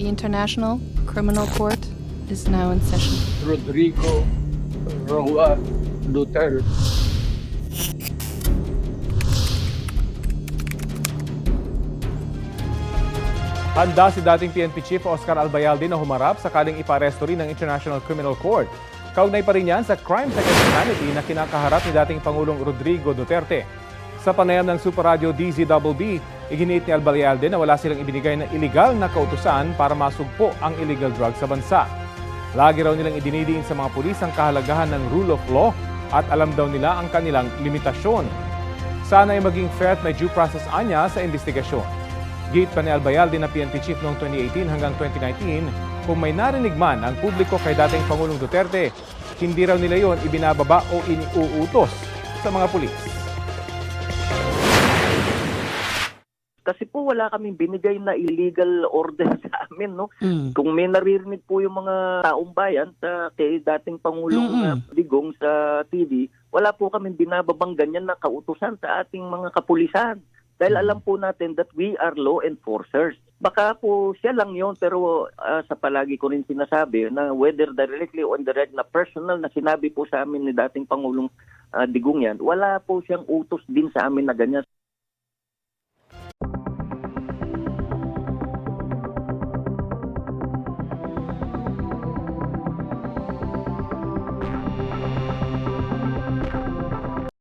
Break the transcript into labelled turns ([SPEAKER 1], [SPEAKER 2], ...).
[SPEAKER 1] The International Criminal Court is now in session.
[SPEAKER 2] Rodrigo Roa Duterte.
[SPEAKER 3] Handa si dating PNP Chief Oscar Albayalde na humarap sakaling iparesto rin ng International Criminal Court. Kaugnay pa rin yan sa crimes against humanity na kinakaharap ni dating Pangulong Rodrigo Duterte. Sa panayam ng Super Radio DZBB, iginiit ni Albayalde na wala silang ibinigay na iligal na kautusan para masugpo ang illegal drugs sa bansa. Lagi raw nilang idinidiin sa mga pulis ang kahalagahan ng rule of law at alam daw nila ang kanilang limitasyon. Sana ay maging fair at may due process anya sa investigasyon. Gate pa ni Albayalde na PNP Chief noong 2018 hanggang 2019, kung may narinig man ang publiko kay dating Pangulong Duterte, hindi raw nila yon ibinababa o iniuutos sa mga pulis.
[SPEAKER 4] Kasi po wala kaming binigay na illegal order sa amin, no? Kung may naririnig po yung mga taong bayan sa kay dating Pangulong Digong sa TV, wala po kaming binababang ganyan na kautusan sa ating mga kapulisan. Dahil alam po natin that we are law enforcers. Baka po siya lang yon, pero sa palagi ko rin sinasabi na whether directly or indirect na personal na sinabi po sa amin ni dating Pangulong Digong yan, wala po siyang utos din sa amin na ganyan.